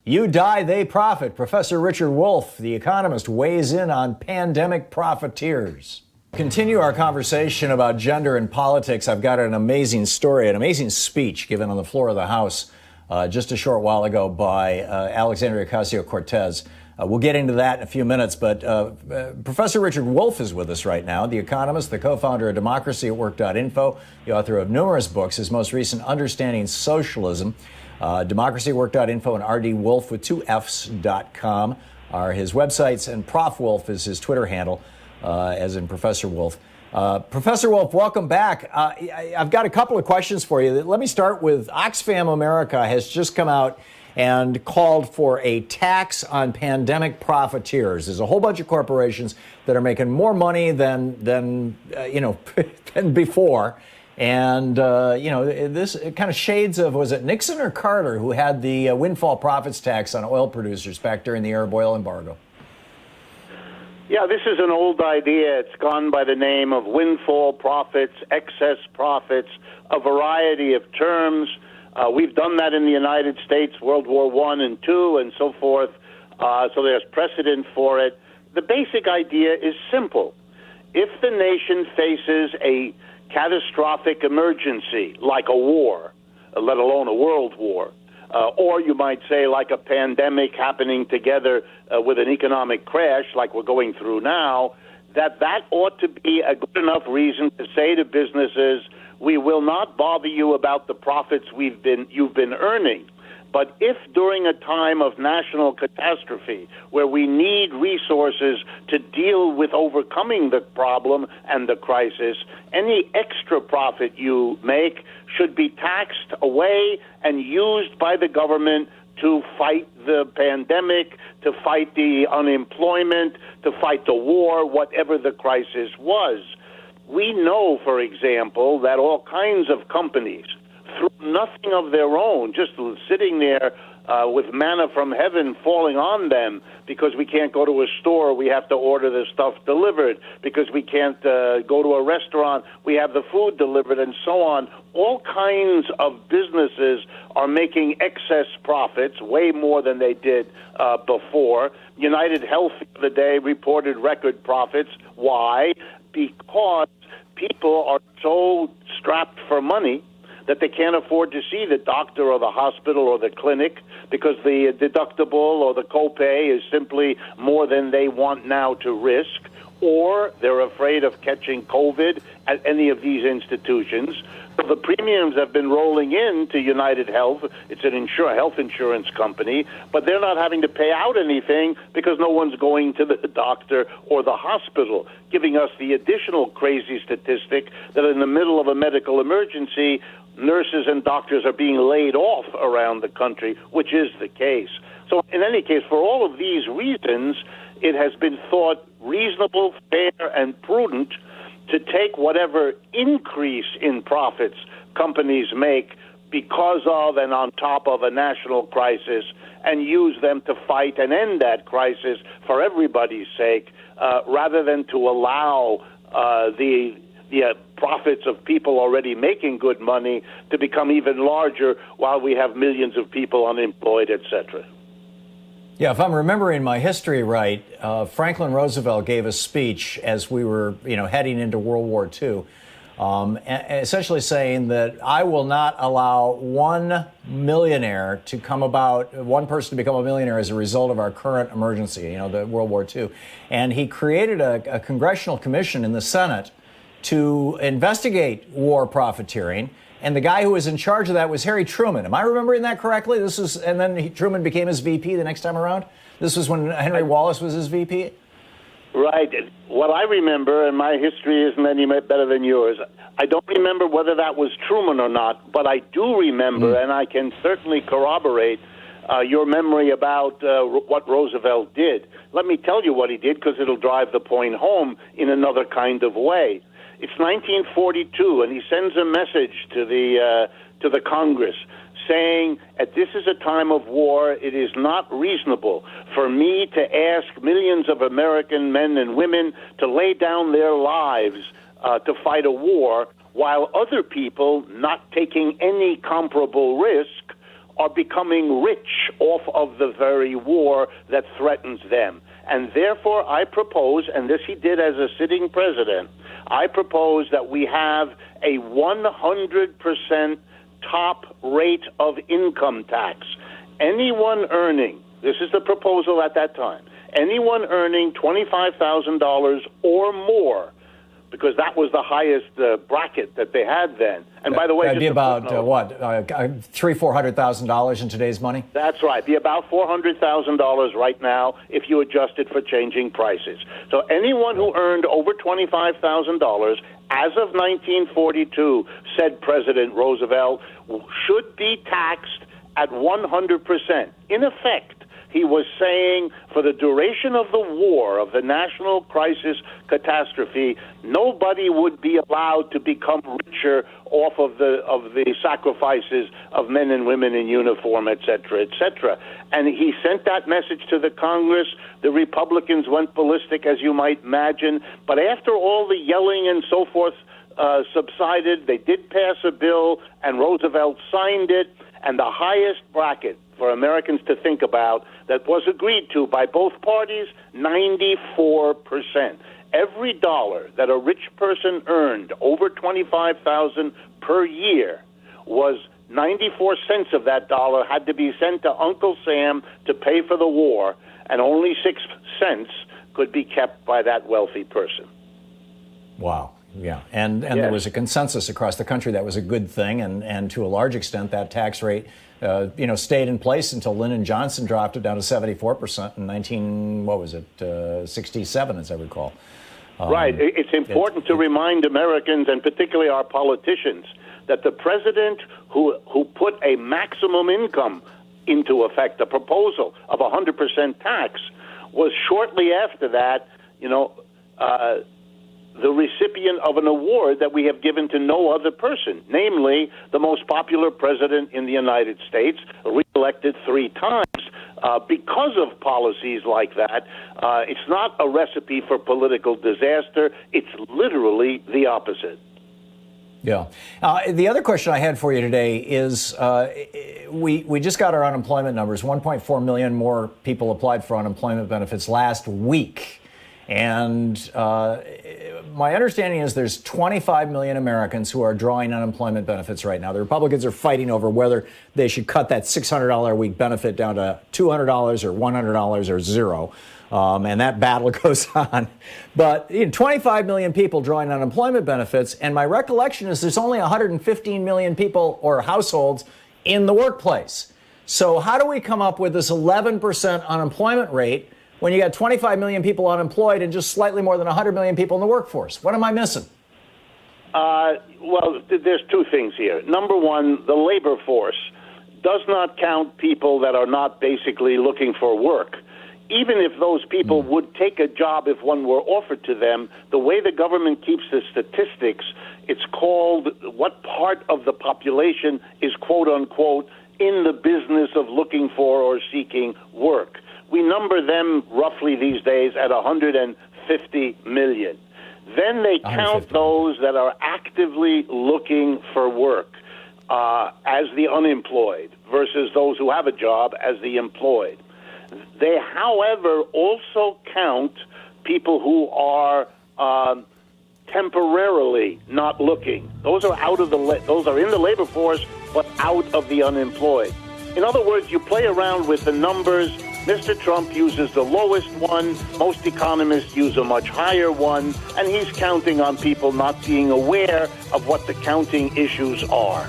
You die, they profit. Professor Richard Wolff, the economist, weighs in on pandemic profiteers. Continue our conversation about gender and politics. I've got an amazing story, an amazing speech given on the floor of the House just a short while ago by Alexandria Ocasio-Cortez. We'll get into that in a few minutes, but Professor Richard Wolff is with us right now, the economist, the co-founder of Democracy at Work.info, the author of numerous books, his most recent, Understanding Socialism. Democracy at Work.info and rdwolff with 2fs.com are his websites, and Prof. Wolff is his Twitter handle, as in Professor Wolff. Professor Wolff, welcome back. I've got a couple of questions for you. Let me start with Oxfam America has just come out and called for a tax on pandemic profiteers. There's a whole bunch of corporations that are making more money than than before. And, this kind of shades of, was it Nixon or Carter who had the windfall profits tax on oil producers back during the Arab oil embargo? Yeah, this is an old idea. It's gone by the name of windfall profits, excess profits, a variety of terms. We've done that in the United States, World War I and II and so forth. So there's precedent for it. The basic idea is simple. If the nation faces a catastrophic emergency, like a war, let alone a world war, or you might say like a pandemic happening together with an economic crash like we're going through now, that ought to be a good enough reason to say to businesses, we will not bother you about the profits you've been earning. But if during a time of national catastrophe where we need resources to deal with overcoming the problem and the crisis, any extra profit you make should be taxed away and used by the government to fight the pandemic, to fight the unemployment, to fight the war, whatever the crisis was. We know, for example, that all kinds of companies, through nothing of their own, just sitting there with manna from heaven falling on them, because we can't go to a store, we have to order the stuff delivered, because we can't go to a restaurant, we have the food delivered, and so on. All kinds of businesses are making excess profits, way more than they did before. United Health the other day reported record profits. Why? Because people are so strapped for money that they can't afford to see the doctor or the hospital or the clinic because the deductible or the copay is simply more than they want now to risk, or they're afraid of catching COVID at any of these institutions. So the premiums have been rolling in to United Health. It's an health insurance company, but they're not having to pay out anything because no one's going to the doctor or the hospital, giving us the additional crazy statistic that in the middle of a medical emergency, nurses and doctors are being laid off around the country, which is the case. So in any case, for all of these reasons, it has been thought reasonable, fair, and prudent to take whatever increase in profits companies make because of and on top of a national crisis and use them to fight and end that crisis for everybody's sake, rather than to allow the profits of people already making good money to become even larger while we have millions of people unemployed, etc. Yeah, if I'm remembering my history right, Franklin Roosevelt gave a speech as we were, heading into World War II, essentially saying that I will not allow one millionaire to come about, one person to become a millionaire as a result of our current emergency, the World War II. And he created a congressional commission in the Senate to investigate war profiteering. And the guy who was in charge of that was Harry Truman. Am I remembering that correctly? And then Truman became his VP the next time around? This was when Henry Wallace was his VP? Right. What I remember, and my history isn't any better than yours, I don't remember whether that was Truman or not, but I do remember, and I can certainly corroborate your memory about what Roosevelt did. Let me tell you what he did, because it'll drive the point home in another kind of way. It's 1942, and he sends a message to the Congress saying, this is a time of war. It is not reasonable for me to ask millions of American men and women to lay down their lives to fight a war while other people, not taking any comparable risk, are becoming rich off of the very war that threatens them. And therefore, I propose, and this he did as a sitting president, I propose that we have a 100% top rate of income tax. Anyone earning, this is the proposal at that time, anyone earning $25,000 or more, because that was the highest bracket that they had then. And by the way, that'd be about $300,000-$400,000 in today's money. That's right. Be about $400,000 right now if you adjust it for changing prices. So anyone who earned over $25,000 as of 1942, said President Roosevelt, should be taxed at 100%. In effect, he was saying for the duration of the war, of the national crisis catastrophe, nobody would be allowed to become richer off of the sacrifices of men and women in uniform, et cetera, et cetera. And he sent that message to the Congress. The Republicans went ballistic, as you might imagine. But after all the yelling and so forth subsided, they did pass a bill, and Roosevelt signed it. And the highest bracket for Americans to think about that was agreed to by both parties, 94%. Every dollar that a rich person earned over $25,000 per year was 94 cents of that dollar had to be sent to Uncle Sam to pay for the war, and only 6 cents could be kept by that wealthy person. Wow. Yeah, and yes. There was a consensus across the country that was a good thing, and to a large extent that tax rate, stayed in place until Lyndon Johnson dropped it down to 74% in 67, as I recall. Right. It's important to remind Americans, and particularly our politicians, that the president who put a maximum income into effect, a proposal of 100% tax, was shortly after that, the recipient of an award that we have given to no other person, namely the most popular president in the United States, reelected 3 times. Because of policies like that, it's not a recipe for political disaster. It's literally the opposite. Yeah. The other question I had for you today is we just got our unemployment numbers. 1.4 million more people applied for unemployment benefits last week. And my understanding is there's 25 million Americans who are drawing unemployment benefits right now. The Republicans are fighting over whether they should cut that $600 a week benefit down to $200 or $100 or zero. And that battle goes on. But 25 million people drawing unemployment benefits. And my recollection is there's only 115 million people or households in the workplace. So how do we come up with this 11% unemployment rate when you got 25 million people unemployed and just slightly more than 100 million people in the workforce? What am I missing? Well, there's 2 things here. Number one, the labor force does not count people that are not basically looking for work. Even if those people would take a job if one were offered to them, the way the government keeps the statistics, it's called what part of the population is, quote unquote, in the business of looking for or seeking work. We number them roughly these days at 150 million. Then they count those that are actively looking for work as the unemployed versus those who have a job as the employed. They, however, also count people who are temporarily not looking. Those are those are in the labor force, but out of the unemployed. In other words, you play around with the numbers. Mr. Trump uses the lowest one. Most economists use a much higher one. And he's counting on people not being aware of what the counting issues are.